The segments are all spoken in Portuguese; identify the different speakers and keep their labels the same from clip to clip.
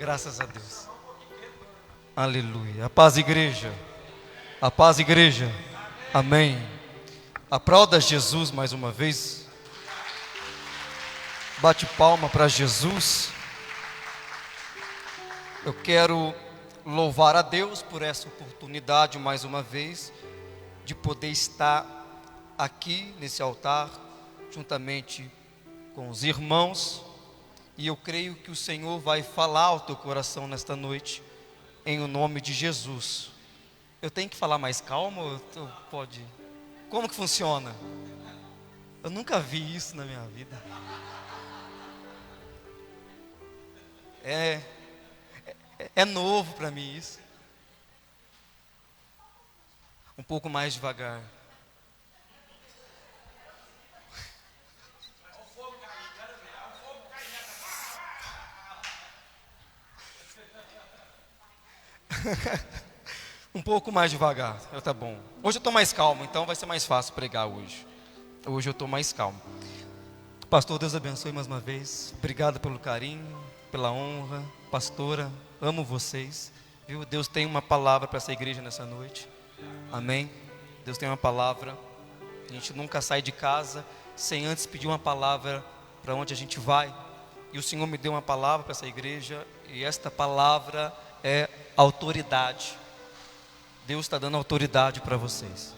Speaker 1: Graças a Deus. Aleluia. A paz, igreja. A paz, igreja. Amém. Aplauda Jesus mais uma vez. Bate palma para Jesus. Eu quero louvar a Deus por essa oportunidade mais uma vez de poder estar aqui nesse altar juntamente com os irmãos, e eu creio que o Senhor vai falar ao teu coração nesta noite, em o nome de Jesus. Eu tenho que falar mais calmo ou pode? Como que funciona? Eu nunca vi isso na minha vida. É novo para mim isso. Um pouco mais devagar. Um pouco mais devagar, tá bom. Hoje eu estou mais calmo, então vai ser mais fácil pregar hoje. Hoje eu estou mais calmo. Pastor, Deus abençoe mais uma vez. Obrigado pelo carinho, pela honra. Pastora, amo vocês. Viu? Deus tem uma palavra para essa igreja nessa noite. Amém. Deus tem uma palavra. A gente nunca sai de casa sem antes pedir uma palavra para onde a gente vai. E o Senhor me deu uma palavra para essa igreja, e esta palavra é autoridade. Deus está dando autoridade para vocês.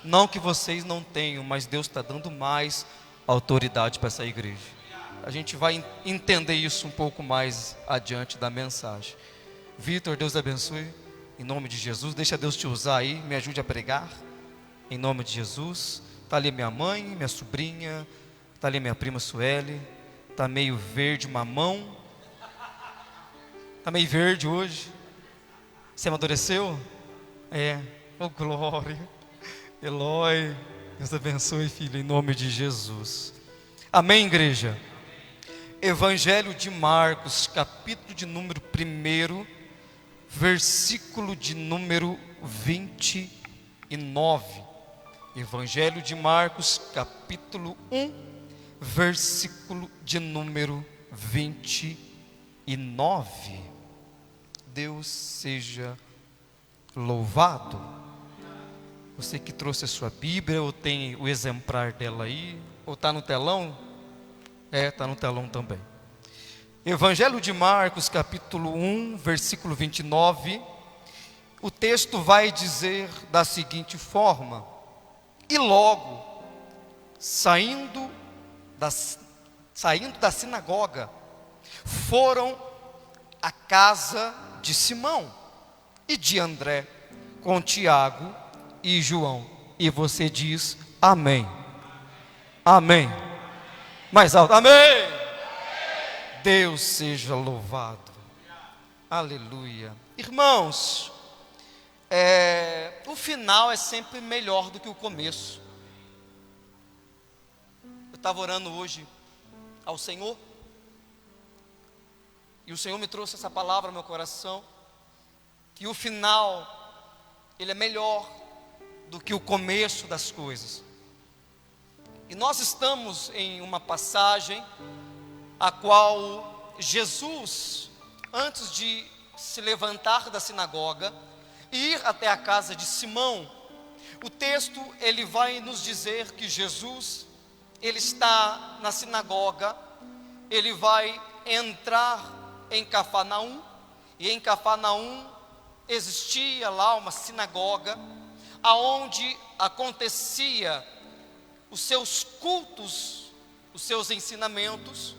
Speaker 1: Não que vocês não tenham, mas Deus está dando mais autoridade para essa igreja. A gente vai entender isso um pouco mais adiante da mensagem. Vitor, Deus abençoe. Em nome de Jesus, deixa Deus te usar aí, me ajude a pregar. Em nome de Jesus. Está ali minha mãe, minha sobrinha, está ali minha prima Sueli. Está meio verde mamão. Está meio verde hoje. Você amadureceu? Oh glória. Eloi, Deus abençoe, filho, em nome de Jesus. Amém, igreja. Evangelho de Marcos, capítulo de número 1, versículo de número 29. Evangelho de Marcos, capítulo 1, versículo de número 29. Deus seja louvado. Você que trouxe a sua Bíblia, ou tem o exemplar dela aí, ou está no telão? Está no telão também. Evangelho de Marcos, capítulo 1, versículo 29. O texto vai dizer da seguinte forma: e logo, saindo da sinagoga, foram à casa de Simão e de André, com Tiago e João. E você diz amém. Amém. Mais alto, amém. Deus seja louvado. Aleluia. Irmãos, o final é sempre melhor do que o começo. Eu estava orando hoje ao Senhor, e o Senhor me trouxe essa palavra ao meu coração, que o final, ele é melhor do que o começo das coisas. E nós estamos em uma passagem a qual Jesus, antes de se levantar da sinagoga e ir até a casa de Simão, o texto ele vai nos dizer que Jesus, ele está na sinagoga, ele vai entrar em Cafarnaum, e em Cafarnaum existia lá uma sinagoga, aonde acontecia os seus cultos, os seus ensinamentos.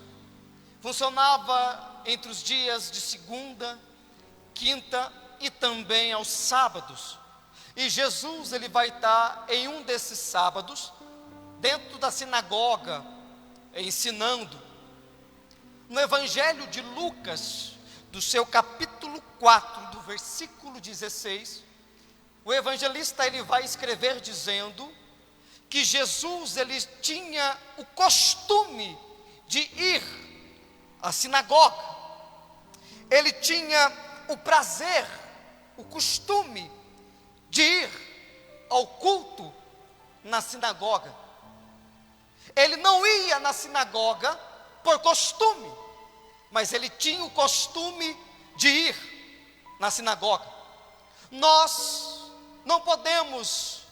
Speaker 1: Funcionava entre os dias de segunda, quinta e também aos sábados. E Jesus, ele vai estar em um desses sábados, dentro da sinagoga, ensinando. No Evangelho de Lucas, do seu capítulo 4, do versículo 16, o evangelista ele vai escrever dizendo que Jesus ele tinha o costume de ir à sinagoga. Ele tinha o prazer, o costume de ir ao culto na sinagoga. Ele não ia na sinagoga por costume, mas ele tinha o costume de ir na sinagoga. Nós não podemos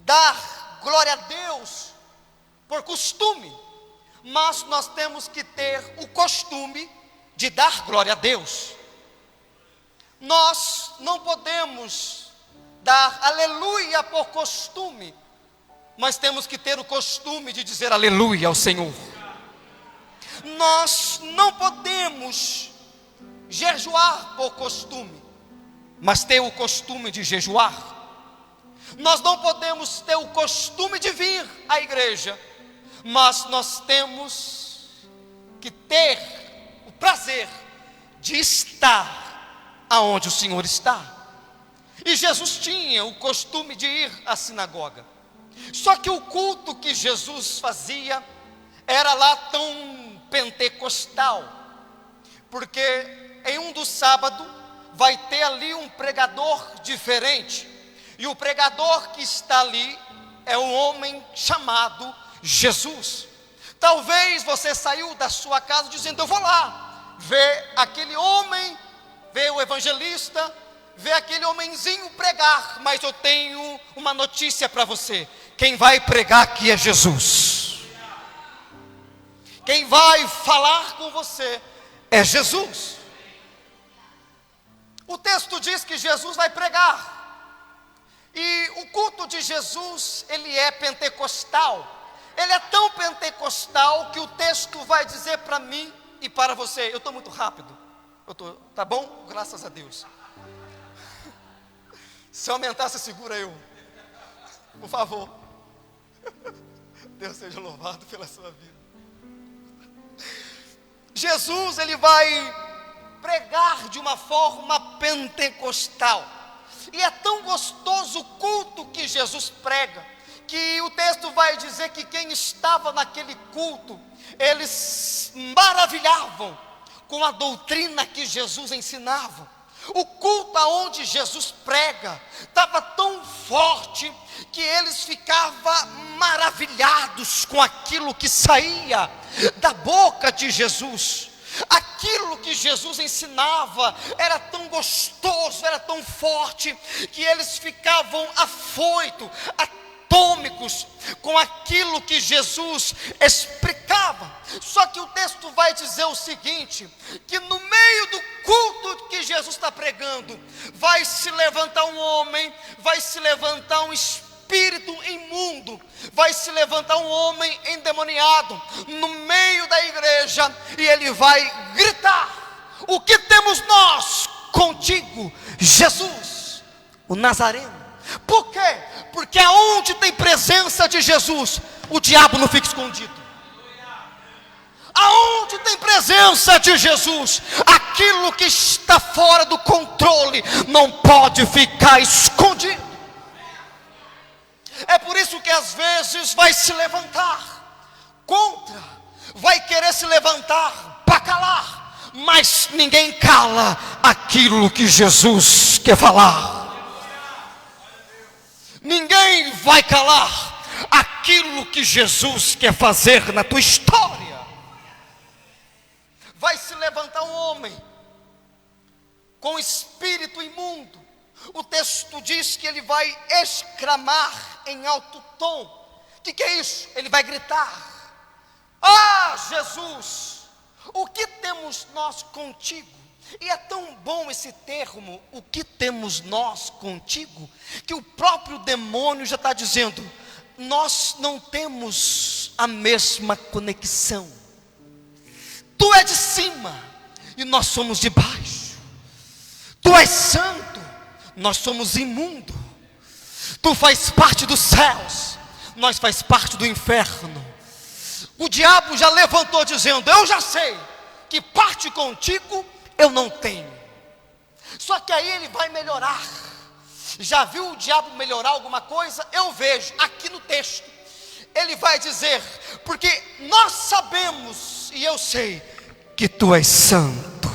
Speaker 1: dar glória a Deus por costume, mas nós temos que ter o costume de dar glória a Deus. Nós não podemos dar aleluia por costume, mas temos que ter o costume de dizer aleluia ao Senhor. Nós não podemos jejuar por costume, mas ter o costume de jejuar. Nós não podemos ter o costume de vir à igreja, mas nós temos que ter o prazer de estar aonde o Senhor está. E Jesus tinha o costume de ir à sinagoga. Só que o culto que Jesus fazia era lá tão pentecostal, porque em um dos sábados vai ter ali um pregador diferente, e o pregador que está ali é um homem chamado Jesus. Talvez você saiu da sua casa dizendo: eu vou lá ver aquele homem, ver o evangelista, ver aquele homenzinho pregar. Mas eu tenho uma notícia para você: quem vai pregar aqui é Jesus. Quem vai falar com você é Jesus. O texto diz que Jesus vai pregar, e o culto de Jesus, ele é pentecostal. Ele é tão pentecostal que o texto vai dizer para mim e para você. Eu estou muito rápido, tá bom? Graças a Deus. Se aumentar, você segura eu, por favor. Deus seja louvado pela sua vida. Jesus, ele vai pregar de uma forma pentecostal, e é tão gostoso o culto que Jesus prega, que o texto vai dizer que quem estava naquele culto, eles maravilhavam com a doutrina que Jesus ensinava. O culto aonde Jesus prega estava tão forte que eles ficavam maravilhados com aquilo que saía da boca de Jesus. Aquilo que Jesus ensinava era tão gostoso, era tão forte, que eles ficavam afoitos, atômicos com aquilo que Jesus explicava. Só que o texto vai dizer o seguinte: que no meio do culto que Jesus está pregando, vai se levantar um homem, vai se levantar um espírito imundo, vai se levantar um homem endemoniado no meio da igreja, e ele vai gritar: o que temos nós contigo, Jesus, o Nazareno? Por quê? Porque aonde tem presença de Jesus, o diabo não fica escondido. Aonde tem presença de Jesus, aquilo que está fora do controle não pode ficar escondido. É por isso que às vezes vai se levantar contra, vai querer se levantar para calar, mas ninguém cala aquilo que Jesus quer falar. Ninguém vai calar aquilo que Jesus quer fazer na tua história. Vai se levantar um homem com espírito imundo. O texto diz que ele vai exclamar em alto tom. O que é isso? Ele vai gritar: ah, Jesus, o que temos nós contigo? E é tão bom esse termo, o que temos nós contigo, que o próprio demônio já está dizendo: nós não temos a mesma conexão. Tu és de cima e nós somos de baixo. Tu és santo, nós somos imundo. Tu faz parte dos céus, nós faz parte do inferno. O diabo já levantou dizendo: eu já sei que parte contigo eu não tenho. Só que aí ele vai melhorar. Já viu o diabo melhorar alguma coisa? Eu vejo aqui no texto. Ele vai dizer: porque nós sabemos e eu sei que tu és santo.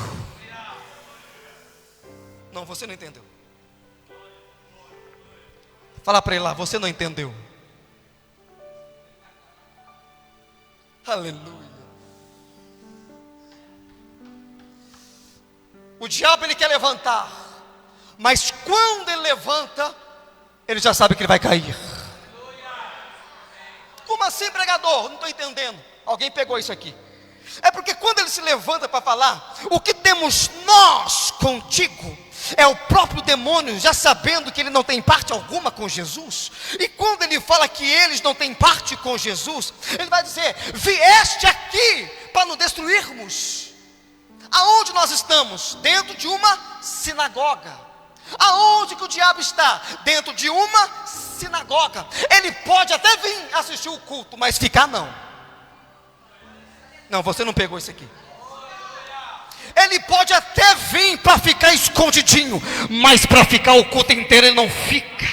Speaker 1: Não, você não entendeu. Fala para ele lá: você não entendeu. Aleluia. O diabo ele quer levantar, mas quando ele levanta, ele já sabe que ele vai cair. Como assim, pregador? Não estou entendendo. Alguém pegou isso aqui. É porque quando ele se levanta para falar, o que temos nós contigo, é o próprio demônio já sabendo que ele não tem parte alguma com Jesus. E quando ele fala que eles não têm parte com Jesus, ele vai dizer: vieste aqui para nos destruirmos. Aonde nós estamos? Dentro de uma sinagoga. Aonde que o diabo está? Dentro de uma sinagoga. Ele pode até vir assistir o culto, mas ficar não. Não, você não pegou isso aqui. Ele pode até vir para ficar escondidinho, mas para ficar o culto inteiro ele não fica.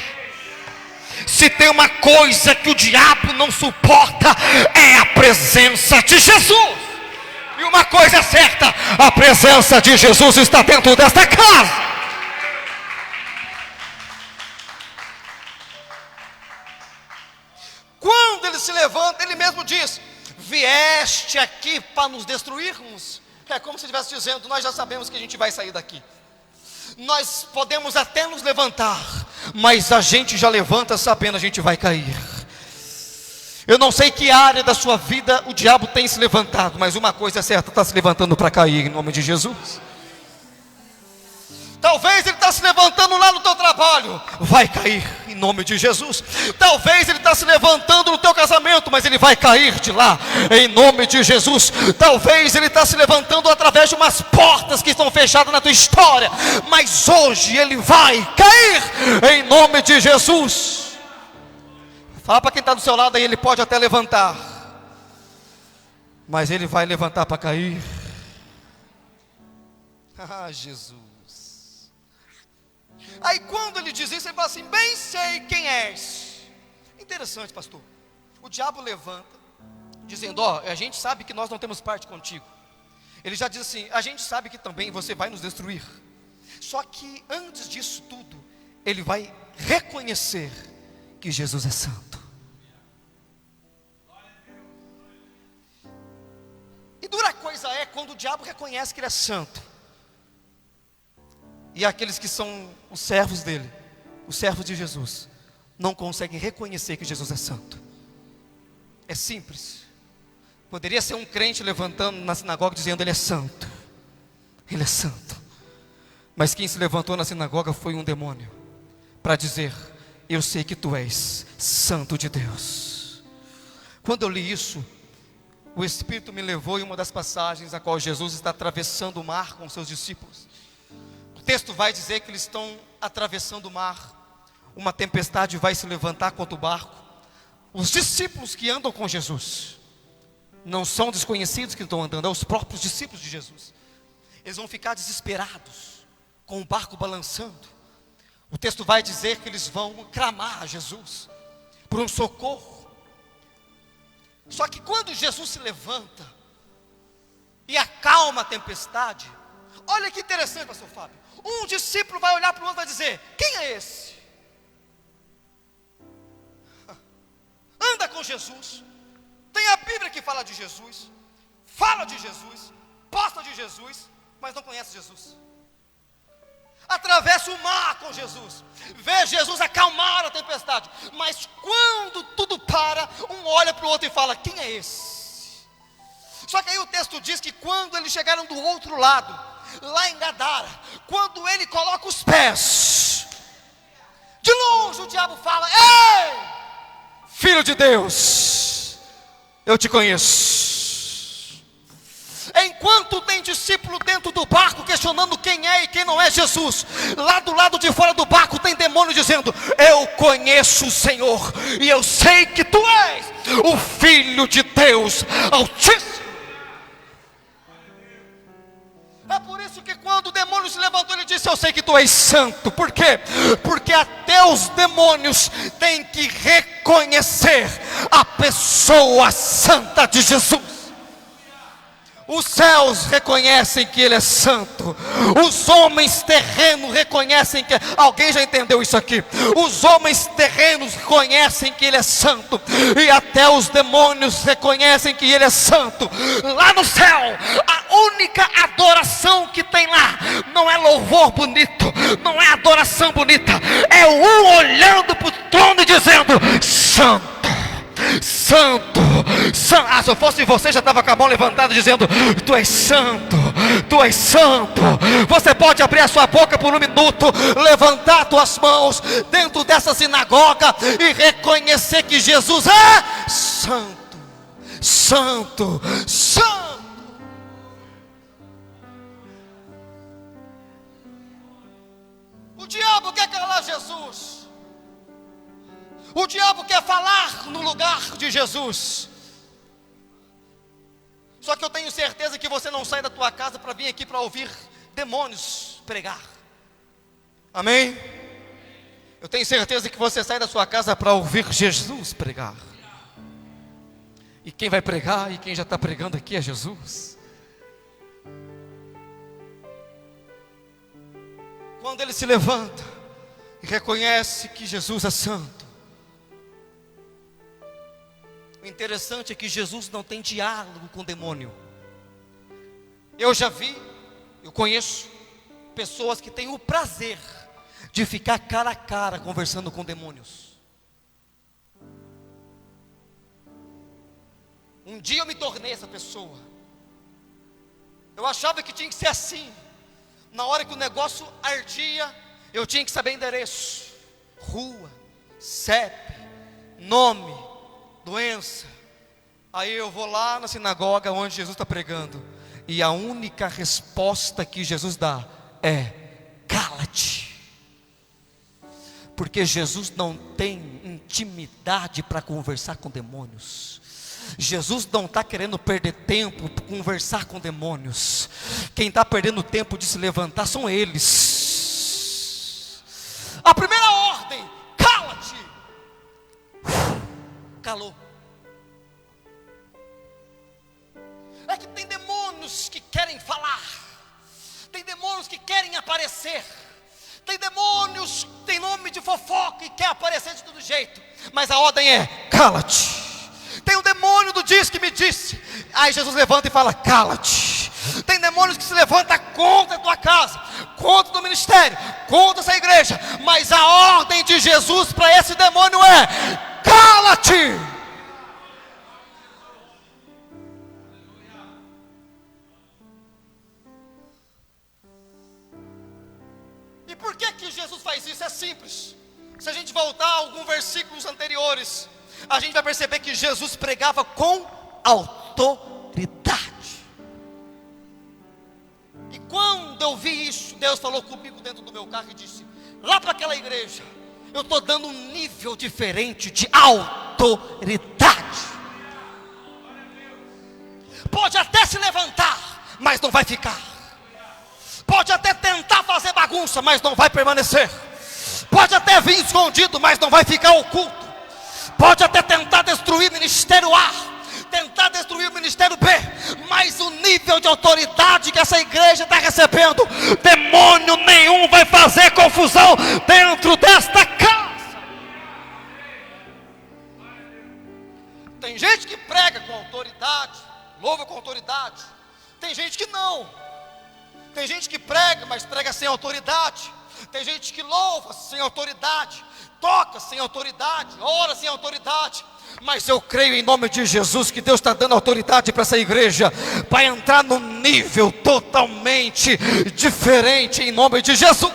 Speaker 1: Se tem uma coisa que o diabo não suporta, é a presença de Jesus. E uma coisa é certa: a presença de Jesus está dentro desta casa. Quando ele se levanta, ele mesmo diz: vieste aqui para nos destruirmos. É como se estivesse dizendo: nós já sabemos que a gente vai sair daqui. Nós podemos até nos levantar, mas a gente já levanta sabendo a gente vai cair. Eu não sei que área da sua vida o diabo tem se levantado, mas uma coisa é certa: está se levantando para cair em nome de Jesus. Talvez ele está se levantando lá no teu trabalho, vai cair em nome de Jesus. Talvez ele está se levantando no teu casamento, mas ele vai cair de lá em nome de Jesus. Talvez ele está se levantando através de umas portas que estão fechadas na tua história, mas hoje ele vai cair em nome de Jesus. Fala para quem está do seu lado aí: ele pode até levantar, mas ele vai levantar para cair. Ah, Jesus. Aí quando ele diz isso, ele fala assim: bem sei quem és. Interessante, pastor. O diabo levanta, dizendo: ó, a gente sabe que nós não temos parte contigo. Ele já diz assim: a gente sabe que também você vai nos destruir. Só que antes disso tudo, ele vai reconhecer que Jesus é santo. E dura coisa é quando o diabo reconhece que ele é santo. E aqueles que são os servos dele, os servos de Jesus, não conseguem reconhecer que Jesus é santo. É simples. Poderia ser um crente levantando na sinagoga dizendo: ele é santo, ele é santo. Mas quem se levantou na sinagoga foi um demônio, para dizer: eu sei que tu és santo de Deus. Quando eu li isso, o Espírito me levou em uma das passagens a qual Jesus está atravessando o mar com seus discípulos. O texto vai dizer que eles estão atravessando o mar, uma tempestade vai se levantar contra o barco. Os discípulos que andam com Jesus, não são desconhecidos que estão andando, é os próprios discípulos de Jesus. Eles vão ficar desesperados, com o barco balançando. O texto vai dizer que eles vão clamar a Jesus por um socorro. Só que quando Jesus se levanta e acalma a tempestade, olha que interessante, pastor Fábio. Um discípulo vai olhar para o outro e vai dizer: quem é esse? Anda com Jesus, tem a Bíblia que fala de Jesus, posta de Jesus, mas não conhece Jesus. Atravessa o mar com Jesus, vê Jesus acalmar a tempestade, mas quando tudo para, um olha para o outro e fala: quem é esse? Só que aí o texto diz que quando eles chegaram do outro lado, lá em Gadara, quando ele coloca os pés, de longe o diabo fala: ei, filho de Deus, eu te conheço. Enquanto tem discípulo dentro do barco questionando quem é e quem não é Jesus, lá do lado de fora do barco tem demônio dizendo: eu conheço o Senhor, e eu sei que tu és o Filho de Deus Altíssimo. É por isso que quando o demônio se levantou, ele disse: eu sei que tu és santo. Por quê? Porque até os demônios têm que reconhecer a pessoa santa de Jesus. Os céus reconhecem que Ele é santo. Os homens terrenos reconhecem que... Alguém já entendeu isso aqui? Os homens terrenos reconhecem que Ele é santo. E até os demônios reconhecem que Ele é santo. Lá no céu, a única adoração que tem lá não é louvor bonito, não é adoração bonita, é um olhando para o trono e dizendo: santo, santo, santo. Ah, se eu fosse você, já estava com a mão levantada dizendo: tu és santo, tu és santo. Você pode abrir a sua boca por um minuto, levantar tuas mãos dentro dessa sinagoga e reconhecer que Jesus é santo, santo, santo. O diabo quer calar Jesus. O diabo quer falar no lugar de Jesus. Só que eu tenho certeza que você não sai da tua casa para vir aqui para ouvir demônios pregar. Amém? Eu tenho certeza que você sai da sua casa para ouvir Jesus pregar. E quem vai pregar e quem já está pregando aqui é Jesus. Quando ele se levanta e reconhece que Jesus é santo, o interessante é que Jesus não tem diálogo com o demônio. Eu já vi, eu conheço pessoas que têm o prazer de ficar cara a cara conversando com demônios. Um dia eu me tornei essa pessoa. Eu achava que tinha que ser assim. Na hora que o negócio ardia, eu tinha que saber endereço, rua, CEP, nome, doença. Aí eu vou lá na sinagoga onde Jesus está pregando, e a única resposta que Jesus dá é: cala-te. Porque Jesus não tem intimidade para conversar com demônios. Jesus não está querendo perder tempo para conversar com demônios. Quem está perdendo tempo de se levantar são eles. A primeira ordem: cala-te. Calou. É que tem demônios que querem falar, tem demônios que querem aparecer, tem demônios que tem nome de fofoca e quer aparecer de todo jeito, mas a ordem é: cala-te. Tem um demônio do diz que me disse. Aí Jesus levanta e fala: cala-te. Tem demônios que se levantam contra a tua casa, contra o teu ministério, contra essa igreja, mas a ordem de Jesus para esse demônio é: cala-te. E por que Jesus faz isso? É simples. Se a gente voltar a alguns versículos anteriores, a gente vai perceber que Jesus pregava com autoridade. E quando eu vi isso, Deus falou comigo dentro do meu carro e disse: lá para aquela igreja, eu estou dando um nível diferente de autoridade. Pode até se levantar, mas não vai ficar. Pode até tentar fazer bagunça, mas não vai permanecer. Pode até vir escondido, mas não vai ficar oculto. Pode até tentar destruir o ministério A, tentar destruir o ministério B, mas o nível de autoridade que essa igreja está recebendo, demônio nenhum vai fazer confusão dentro desta casa. Tem gente que prega com autoridade, louva com autoridade. Tem gente que não. Tem gente que prega, mas prega sem autoridade. Tem gente que louva sem autoridade, toca sem autoridade, ora sem autoridade. Mas eu creio em nome de Jesus que Deus está dando autoridade para essa igreja, para entrar num nível totalmente diferente em nome de Jesus.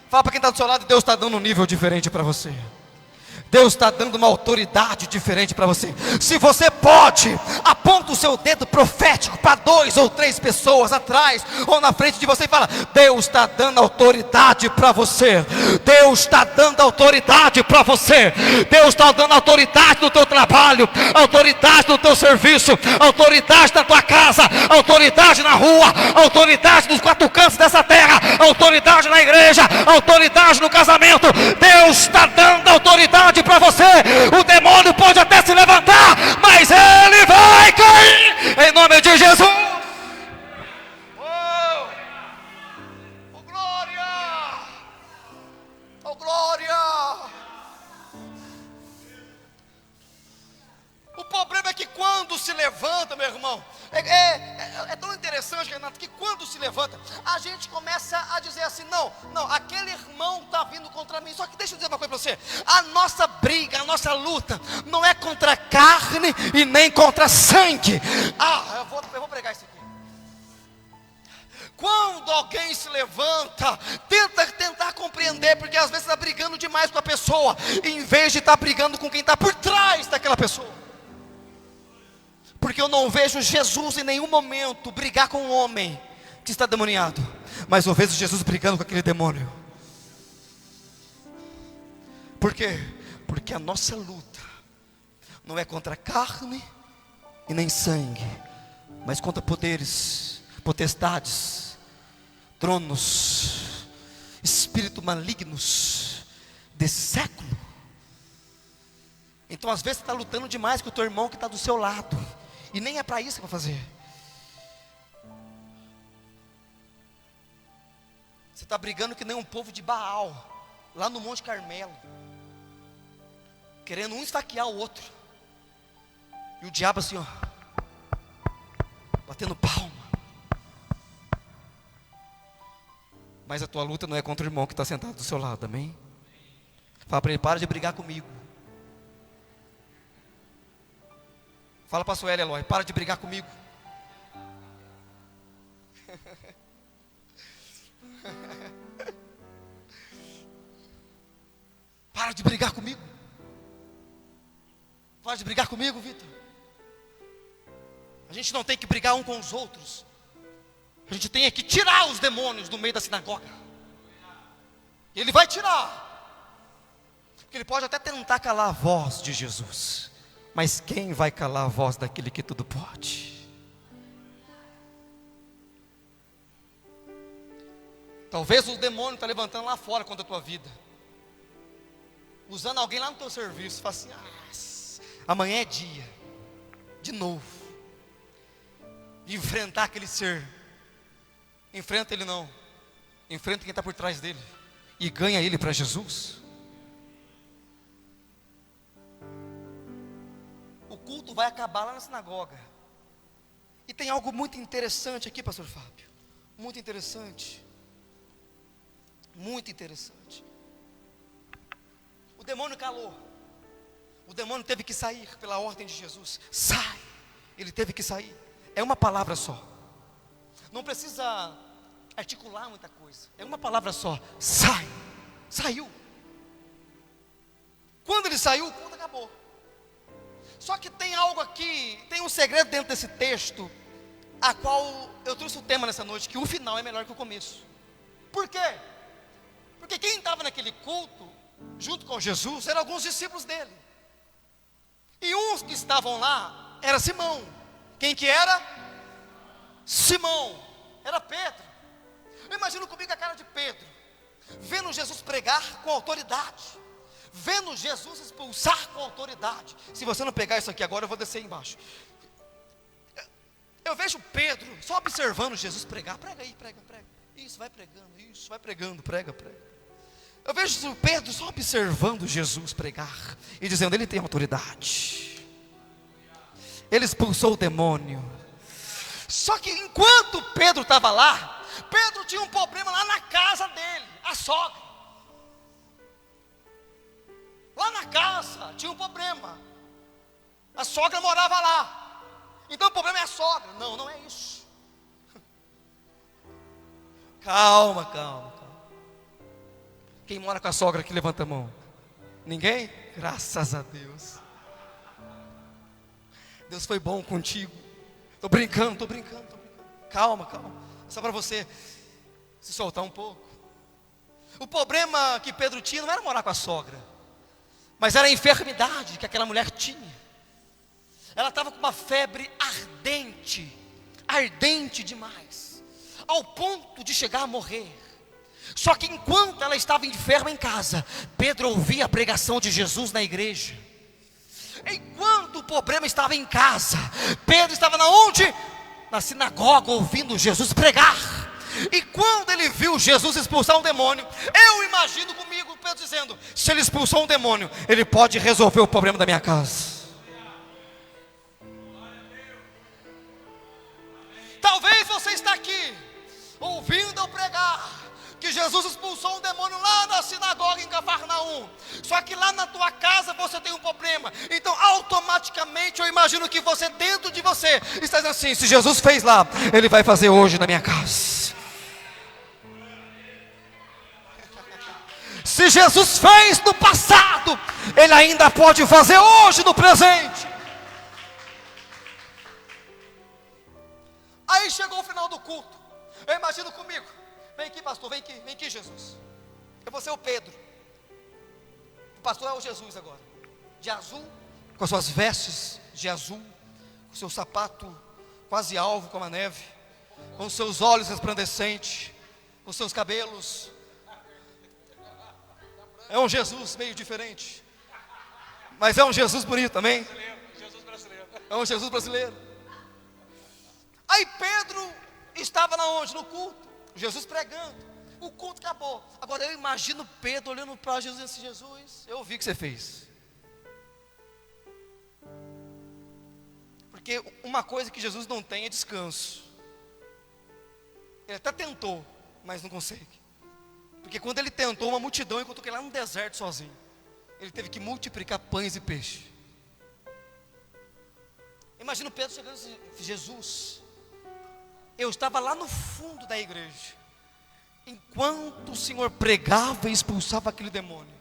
Speaker 1: Fala para quem está do seu lado: Deus está dando um nível diferente para você. Deus está dando uma autoridade diferente para você. Se você pode, aponta o seu dedo profético para 2 ou 3 pessoas atrás ou na frente de você e fala: Deus está dando autoridade para você. Deus está dando autoridade para você. Deus está dando autoridade no teu trabalho, autoridade no teu serviço, autoridade na tua casa, autoridade na rua, autoridade nos 4 cantos dessa terra, autoridade na igreja, autoridade no casamento. Deus está dando autoridade para você. O demônio pode até se levantar, mas ele vai cair em nome de Jesus. É tão interessante, Renato, que quando se levanta, a gente começa a dizer assim: não, aquele irmão está vindo contra mim. Só que deixa eu dizer uma coisa para você: a nossa briga, a nossa luta, não é contra carne e nem contra sangue. Eu vou pregar isso aqui. Quando alguém se levanta, tentar compreender, porque às vezes está brigando demais com a pessoa, em vez de estar brigando com quem está por trás daquela pessoa. Porque eu não vejo Jesus em nenhum momento brigar com um homem que está demoniado, mas eu vejo Jesus brigando com aquele demônio. Por quê? Porque a nossa luta não é contra carne e nem sangue, mas contra poderes, potestades, tronos, espíritos malignos desse século. Então às vezes você está lutando demais com o teu irmão que está do seu lado, e nem é para isso que vai fazer. Você está brigando que nem um povo de Baal, lá no Monte Carmelo, querendo um esfaquear o outro, e o diabo assim, ó, batendo palma. Mas a tua luta não é contra o irmão que está sentado do seu lado, amém? Fala para ele: para de brigar comigo. Fala para a Sueli, Eloy: para de brigar comigo. Para de brigar comigo. Para de brigar comigo, Vitor. A gente não tem que brigar um com os outros. A gente tem que tirar os demônios do meio da sinagoga. E ele vai tirar. Porque ele pode até tentar calar a voz de Jesus, mas quem vai calar a voz daquele que tudo pode? Talvez o demônio está levantando lá fora contra a tua vida, usando alguém lá no teu serviço. Fala assim: amanhã é dia, de novo, de enfrentar aquele ser. Enfrenta ele não, enfrenta quem está por trás dele, e ganha ele para Jesus. O culto vai acabar lá na sinagoga. E tem algo muito interessante aqui, pastor Fábio. Muito interessante. Muito interessante. O demônio calou. O demônio teve que sair pela ordem de Jesus. Sai. Ele teve que sair. É uma palavra só. Não precisa articular muita coisa. É uma palavra só. Sai. Saiu. Quando ele saiu, o culto acabou. Só que tem algo aqui, tem um segredo dentro desse texto, a qual eu trouxe o tema nessa noite, que o final é melhor que o começo. Por quê? Porque quem estava naquele culto, junto com Jesus, eram alguns discípulos dele. E uns que estavam lá, era Simão. Quem que era? Simão. Era Pedro. Eu imagino comigo a cara de Pedro, vendo Jesus pregar com autoridade, vendo Jesus expulsar com autoridade. Se você não pegar isso aqui agora, eu vou descer embaixo. Eu vejo Pedro só observando Jesus pregar. Prega aí, prega. Isso, vai pregando, prega. Eu vejo Pedro só observando Jesus pregar e dizendo: ele tem autoridade. Ele expulsou o demônio. Só que enquanto Pedro estava lá, Pedro tinha um problema lá na casa dele, a sogra. Lá na casa tinha um problema. A sogra morava lá. Então o problema é a sogra. Não é isso. Calma. Quem mora com a sogra aqui, levanta a mão. Ninguém? Graças a Deus. Deus foi bom contigo. Estou brincando. Calma. Só para você se soltar um pouco. O problema que Pedro tinha não era morar com a sogra, mas era a enfermidade que aquela mulher tinha. Ela estava com uma febre ardente demais, ao ponto de chegar a morrer. Só que enquanto ela estava enferma em casa, Pedro ouvia a pregação de Jesus na igreja. Enquanto o problema estava em casa, Pedro estava na onde? Na sinagoga, ouvindo Jesus pregar. E quando ele viu Jesus expulsar um demônio, eu imagino comigo Pedro dizendo: se ele expulsou um demônio, ele pode resolver o problema da minha casa. Jesus expulsou um demônio lá na sinagoga em Cafarnaum, só que lá na tua casa você tem um problema. Então automaticamente eu imagino que você, dentro de você, está dizendo assim: se Jesus fez lá, Ele vai fazer hoje na minha casa. Se Jesus fez no passado, Ele ainda pode fazer hoje no presente. Aí chegou o final do culto. Eu imagino comigo: vem aqui, pastor, vem aqui, Jesus. Eu vou ser o Pedro. O pastor é o Jesus agora, de azul, com as suas vestes de azul, com o seu sapato quase alvo como a neve, com os seus olhos resplandecentes, com os seus cabelos. É um Jesus meio diferente, mas é um Jesus bonito também. É um Jesus brasileiro. Aí Pedro estava lá onde? No culto, Jesus pregando, o culto acabou. Agora eu imagino Pedro olhando para Jesus e disse: Jesus, eu vi o que você fez. Porque uma coisa que Jesus não tem é descanso. Ele até tentou, mas não consegue. Porque quando ele tentou, uma multidão encontrou ele lá no deserto sozinho. Ele teve que multiplicar pães e peixe. Imagina o Pedro chegando e disse: Jesus, eu estava lá no fundo da igreja, enquanto o Senhor pregava e expulsava aquele demônio,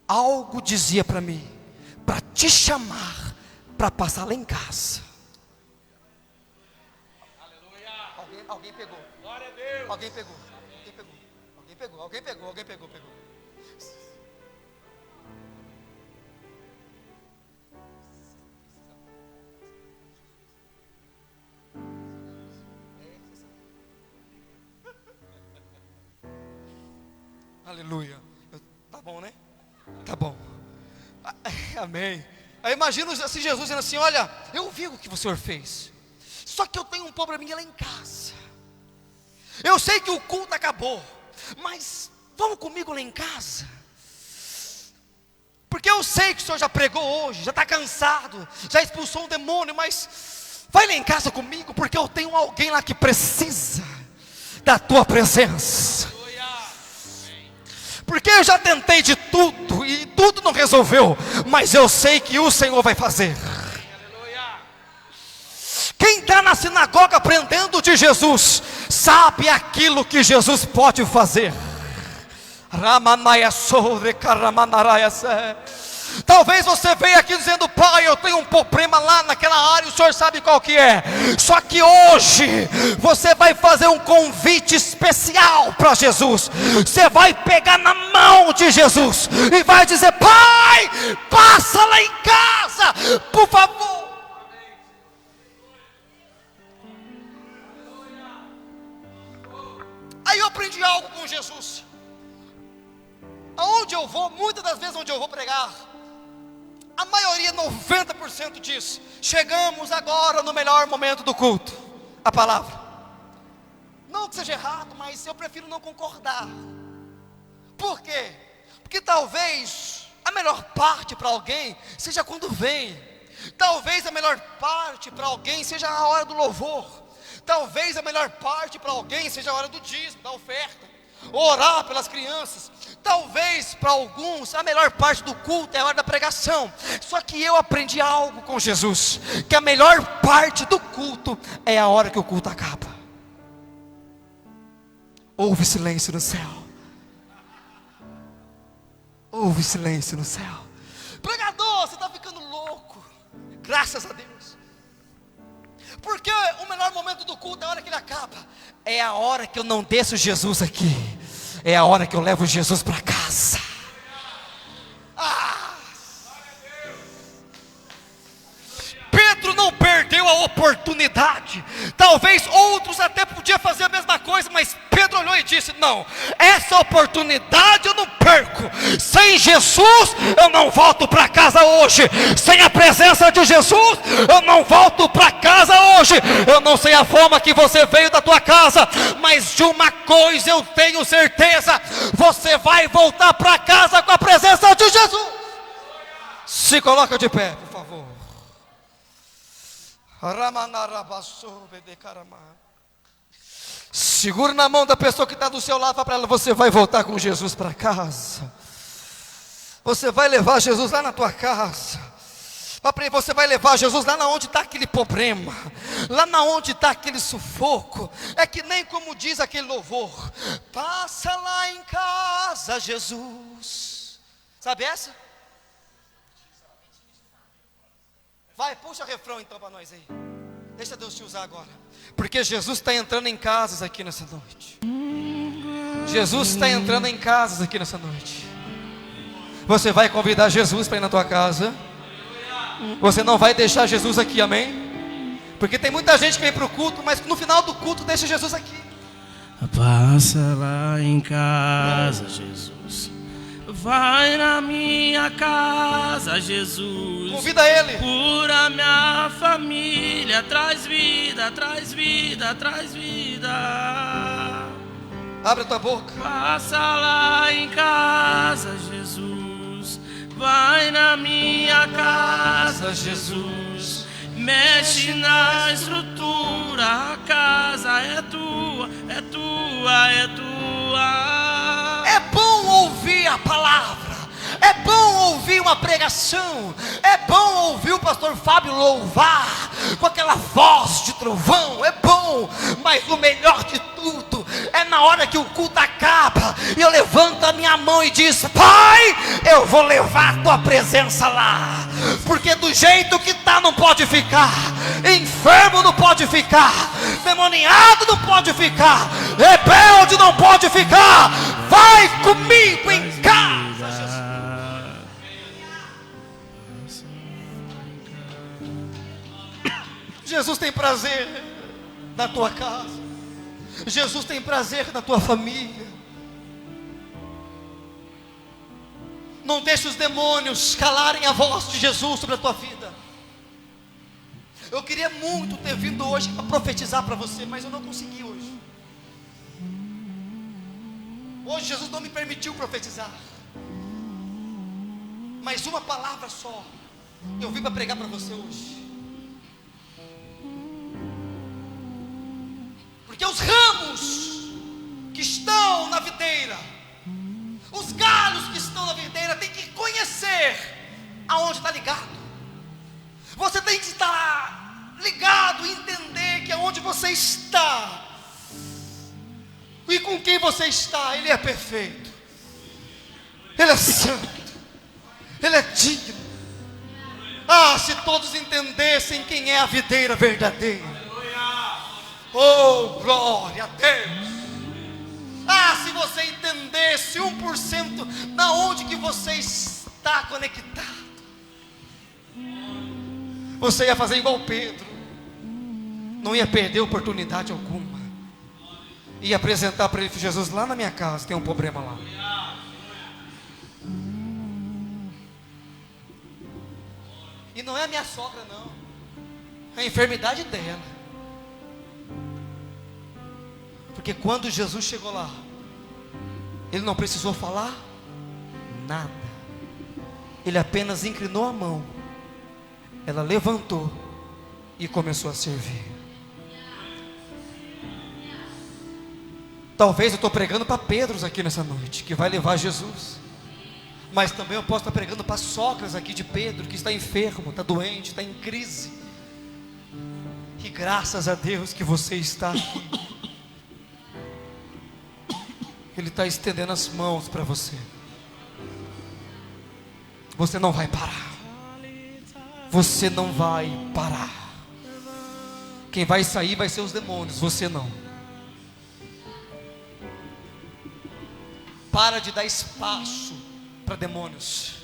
Speaker 1: algo dizia para mim, para te chamar, para passar lá em casa. Aleluia. Alguém pegou. Glória a Deus. Alguém pegou. Alguém pegou. Aleluia. Tá bom, né? Tá bom. Amém. Aí imagina assim Jesus dizendo assim: olha, eu vi o que o Senhor fez, só que eu tenho um probleminha lá em casa. Eu sei que o culto acabou, mas vamos comigo lá em casa, porque eu sei que o Senhor já pregou hoje, já está cansado, já expulsou um demônio, mas vai lá em casa comigo, porque eu tenho alguém lá que precisa da tua presença. Porque eu já tentei de tudo e tudo não resolveu, mas eu sei que o Senhor vai fazer. Quem está na sinagoga aprendendo de Jesus, sabe aquilo que Jesus pode fazer. Talvez você veja aqui dizendo: pai, eu tenho um problema lá naquela área, o senhor sabe qual que é. Só que hoje você vai fazer um convite especial para Jesus. Você vai pegar na mão de Jesus e vai dizer: pai, passa lá em casa, por favor. Aí eu aprendi algo com Jesus. Aonde eu vou, muitas das vezes onde eu vou pregar, a maioria, 90% diz: chegamos agora no melhor momento do culto, a palavra. Não que seja errado, mas eu prefiro não concordar. Por quê? Porque talvez a melhor parte para alguém seja quando vem. Talvez a melhor parte para alguém seja a hora do louvor. Talvez a melhor parte para alguém seja a hora do dízimo, da oferta, orar pelas crianças. Talvez para alguns a melhor parte do culto é a hora da pregação. Só que eu aprendi algo com Jesus, que a melhor parte do culto é a hora que o culto acaba. Houve silêncio no céu. Houve silêncio no céu. Pregador, você está ficando louco. Graças a Deus. Porque o melhor momento do culto é a hora que ele acaba. É a hora que eu não desço Jesus aqui. É a hora que eu levo Jesus para casa. Pedro não perdeu a oportunidade. Talvez outros até podiam fazer a mesma coisa, mas Pedro olhou e disse: não, essa oportunidade eu não perco. Sem Jesus eu não volto para casa hoje. Sem a presença de Jesus eu não volto para casa hoje. Eu não sei a forma que você veio da tua casa, mas de uma coisa eu tenho certeza: você vai voltar para casa com a presença de Jesus. Se coloca de pé, por favor. Segura na mão da pessoa que está do seu lado, fala para ela: você vai voltar com Jesus para casa. Você vai levar Jesus lá na tua casa. Você vai levar Jesus lá na onde está aquele problema, lá na onde está aquele sufoco. É que nem como diz aquele louvor: passa lá em casa, Jesus. Sabe essa? Vai, puxa o refrão então para nós aí. Deixa Deus te usar agora, porque Jesus está entrando em casas aqui nessa noite. Jesus está entrando em casas aqui nessa noite. Você vai convidar Jesus para ir na tua casa. Você não vai deixar Jesus aqui, amém? Porque tem muita gente que vem para o culto, mas no final do culto deixa Jesus aqui.
Speaker 2: Passa lá em casa, Jesus. Vai na minha casa, Jesus.
Speaker 1: Convida Ele.
Speaker 2: Cura minha família, traz vida, traz vida, traz vida.
Speaker 1: Abre a tua boca.
Speaker 2: Passa lá em casa, Jesus. Vai na minha casa, Jesus. Mexe na estrutura, a casa é tua, é tua, é tua.
Speaker 1: É bom ouvir a palavra, é bom ouvir uma pregação, é bom ouvir o pastor Fábio louvar com aquela voz de trovão, é bom, mas o melhor de tudo é na hora que o culto acaba e eu levanto a minha mão e diz: Pai, eu vou levar a tua presença lá, porque do jeito que está não pode ficar, enfermo não pode ficar, demoniado não pode ficar, rebelde não pode ficar. Vai comigo em casa, Jesus. Jesus tem prazer na tua casa. Jesus tem prazer na tua família. Não deixe os demônios calarem a voz de Jesus sobre a tua vida. Eu queria muito ter vindo hoje para profetizar para você, mas eu não consegui hoje. Hoje Jesus não me permitiu profetizar. Mas uma palavra só eu vim para pregar para você hoje. Porque os ramos que estão na videira, os galhos que estão na videira, tem que conhecer aonde está ligado. Você tem que estar ligado e entender que aonde você está e com quem você está, Ele é perfeito, Ele é santo, Ele é digno. Ah, se todos entendessem quem é a videira verdadeira. Oh, glória a Deus. Ah, se você entendesse 1% da onde que você está conectado, você ia fazer igual Pedro, não ia perder oportunidade alguma, ia apresentar para ele: Jesus, lá na minha casa tem um problema lá. E não é a minha sogra não, é a enfermidade dela. Porque quando Jesus chegou lá, Ele não precisou falar nada. Ele apenas inclinou a mão. Ela levantou e começou a servir. Talvez eu estou pregando para Pedros aqui nessa noite, que vai levar Jesus. Mas também eu posso estar pregando para sogras aqui de Pedro, que está enfermo, está doente, está em crise. E graças a Deus que você está aqui. Ele está estendendo as mãos para você. Você não vai parar. Você não vai parar. Quem vai sair vai ser os demônios, você não. Para de dar espaço para demônios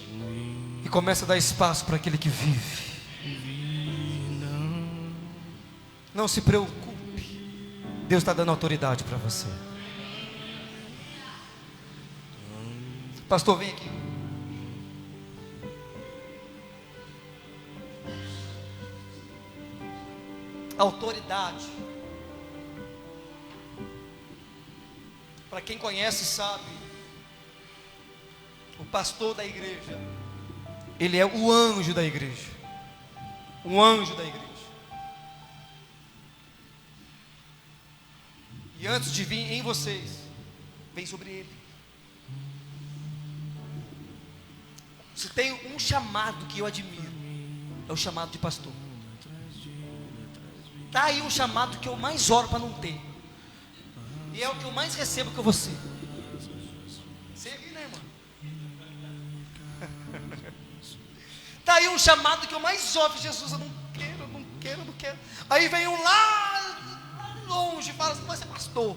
Speaker 1: e começa a dar espaço para aquele que vive. Não se preocupe. Deus está dando autoridade para você. Pastor, vem aqui. Autoridade. Para quem conhece sabe, o pastor da igreja, ele é o anjo da igreja. Um anjo da igreja. E antes de vir em vocês, vem sobre ele. Se tem um chamado que eu admiro, é o chamado de pastor. Está aí um chamado que eu mais oro para não ter. E é o que eu mais recebo com você. Você ri, né, irmão? Está aí um chamado que eu mais oro. Jesus, eu não quero, eu não quero, eu não quero. Aí vem um lá longe e fala assim: vai ser pastor.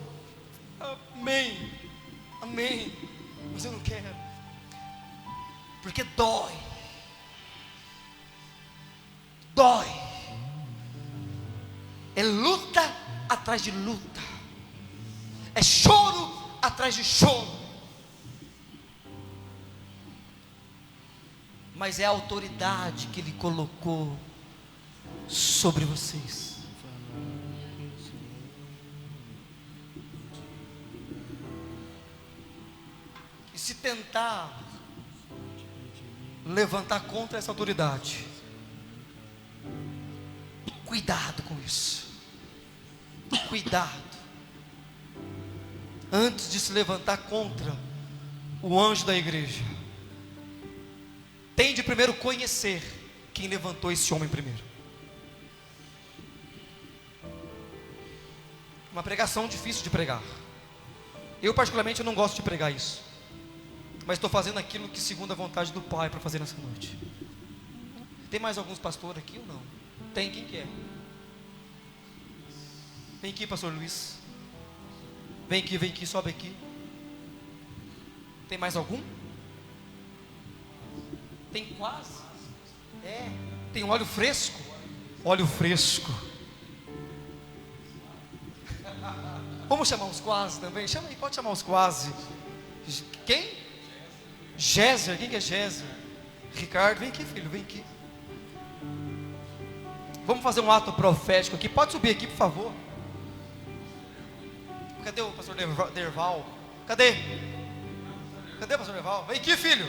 Speaker 1: Amém, amém. Mas eu não quero. Porque dói. Dói. É luta atrás de luta. É choro atrás de choro. Mas é a autoridade que Ele colocou sobre vocês. E se tentar levantar contra essa autoridade, cuidado com isso. Cuidado. Antes de se levantar contra o anjo da igreja, tem de primeiro conhecer quem levantou esse homem primeiro. Uma pregação difícil de pregar. Eu particularmente não gosto de pregar isso, mas estou fazendo aquilo que segundo a vontade do Pai para fazer nessa noite. Tem mais alguns pastores aqui ou não? Tem, quem quer? Vem aqui, pastor Luiz. Vem aqui, sobe aqui. Tem mais algum? Tem quase? É. Tem óleo fresco? Óleo fresco. Vamos chamar os quase também? Chama aí, pode chamar os quase. Quem? Géser, quem que é Géser? Ricardo, vem aqui, filho, vem aqui. Vamos fazer um ato profético aqui. Pode subir aqui, por favor. Cadê o pastor Derval? Cadê? Cadê o pastor Derval? Vem aqui, filho.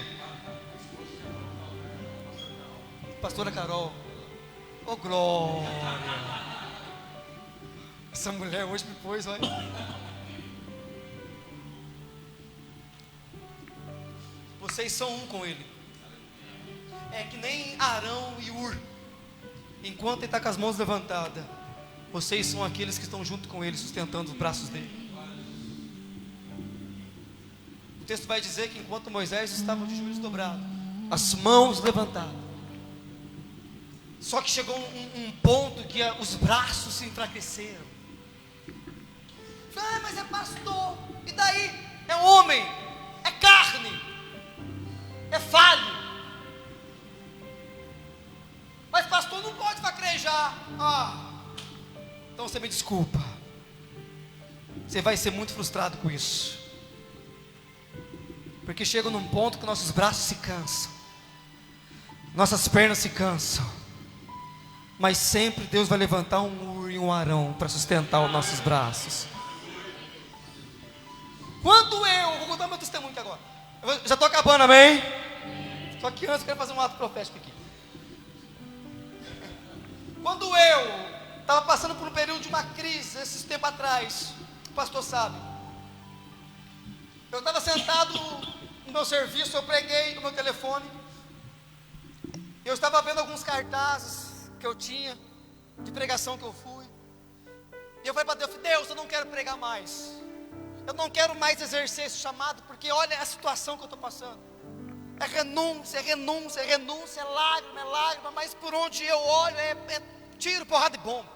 Speaker 1: Pastora Carol. Oh, glória. Essa mulher hoje me pôs, olha. Vocês são um com ele. É que nem Arão e Ur. Enquanto ele está com as mãos levantadas, vocês são aqueles que estão junto com ele, sustentando os braços dele. O texto vai dizer que enquanto Moisés estava de joelhos dobrados, as mãos levantadas, só que chegou um ponto que os braços se enfraqueceram. Mas é pastor, e daí? É homem, é carne, é falho. Mas pastor não pode vaquejar. Então você me desculpa. Você vai ser muito frustrado com isso. Porque chega num ponto que nossos braços se cansam, nossas pernas se cansam, mas sempre Deus vai levantar um Ur e um Arão para sustentar os nossos braços. Quando vou contar meu testemunho aqui agora. Eu já estou acabando, amém? Só que antes eu quero fazer um ato profético aqui. Quando eu estava passando por um período de uma crise, esses tempos atrás, o pastor sabe, eu estava sentado no meu serviço, eu preguei no meu telefone, eu estava vendo alguns cartazes que eu tinha, de pregação que eu fui, e eu falei para Deus: Deus, eu não quero pregar mais, eu não quero mais exercer esse chamado, porque olha a situação que eu estou passando, é renúncia, é renúncia, é renúncia, é lágrima, mas por onde eu olho é tiro, porrada e bomba,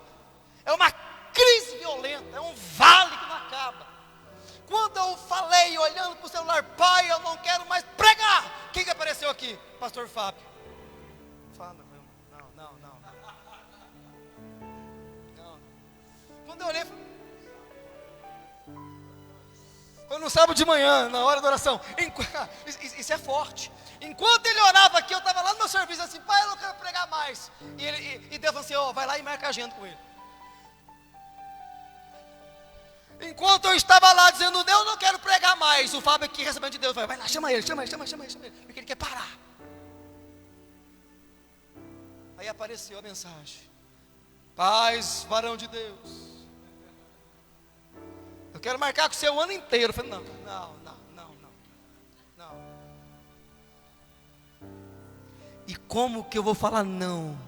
Speaker 1: é uma crise violenta, é um vale que não acaba. Quando eu falei, olhando para o celular: Pai, eu não quero mais pregar, quem que apareceu aqui? Pastor Fábio. Fala, não. Quando eu olhei, foi no sábado de manhã, na hora da oração. Isso é forte. Enquanto ele orava aqui, eu estava lá no meu serviço assim: Pai, eu não quero pregar mais. E Deus falou assim: vai lá e marca a agenda com ele. Enquanto eu estava lá dizendo: Deus, não quero pregar mais, o Fábio aqui recebendo de Deus, vai lá, chama ele, porque ele quer parar. Aí apareceu a mensagem: Paz, varão de Deus, Eu quero marcar com você o ano inteiro. Eu falei, não. E como que eu vou falar não?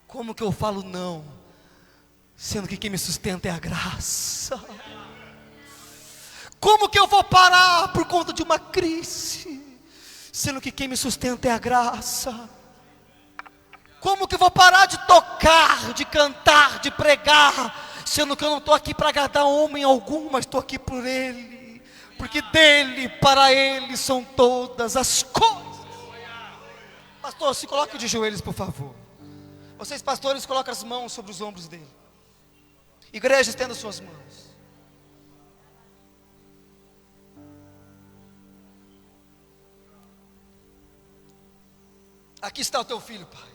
Speaker 1: Como que eu falo não? Sendo que quem me sustenta é a graça. Como que eu vou parar por conta de uma crise? Sendo que quem me sustenta é a graça. Como que eu vou parar de tocar, de cantar, de pregar, sendo que eu não estou aqui para agradar homem algum, mas estou aqui por Ele. Porque dele, para Ele são todas as coisas. Pastor, se coloque de joelhos, por favor. Vocês pastores, coloquem as mãos sobre os ombros dele. Igreja, estenda suas mãos. Aqui está o teu filho, Pai.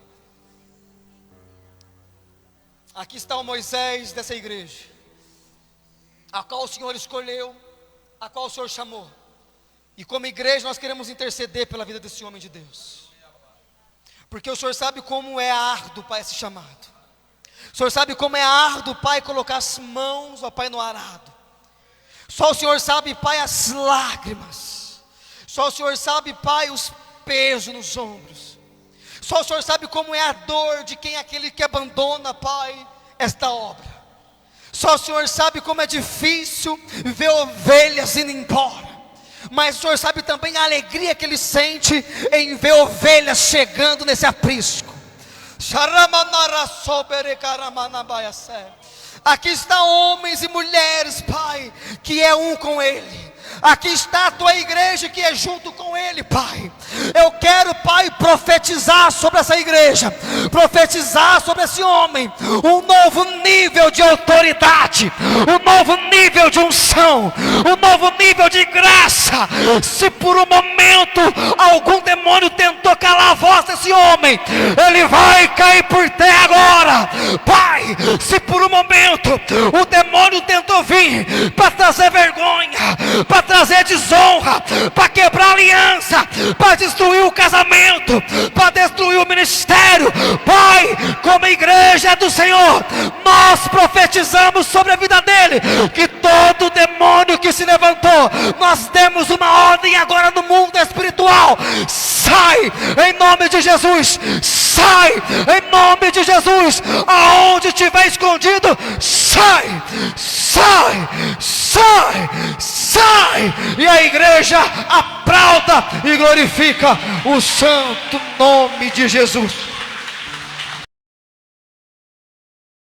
Speaker 1: Aqui está o Moisés dessa igreja, a qual o Senhor escolheu, a qual o Senhor chamou. E como igreja nós queremos interceder pela vida desse homem de Deus. Porque o Senhor sabe como é árduo, Pai, esse chamado. O Senhor sabe como é árduo, Pai, colocar as mãos, ó Pai, no arado. Só o Senhor sabe, Pai, as lágrimas. Só o Senhor sabe, Pai, os pesos nos ombros. Só o Senhor sabe como é a dor de quem é aquele que abandona, Pai, esta obra. Só o Senhor sabe como é difícil ver ovelhas indo embora. Mas o Senhor sabe também a alegria que Ele sente em ver ovelhas chegando nesse aprisco. Aqui estão homens e mulheres, Pai, que é um com Ele. Aqui está a tua igreja que é junto com Ele, Pai. Eu quero, Pai, profetizar sobre essa igreja, profetizar sobre esse homem, um novo nível de autoridade, um novo nível de unção, um novo nível de graça. Se por um momento algum demônio tentou calar a voz desse homem, ele vai cair por terra agora. Pai, se por um momento o demônio tentou vir para trazer vergonha, para trazer desonra, para quebrar aliança, para destruir o casamento, para destruir o ministério, Pai, como igreja do Senhor, nós profetizamos sobre a vida dele, que todo demônio que se levantou, nós demos uma ordem agora no mundo espiritual: sai em nome de Jesus, sai em nome de Jesus, aonde estiver escondido, sai, sai, sai, sai. E a igreja aplauda e glorifica o santo nome de Jesus.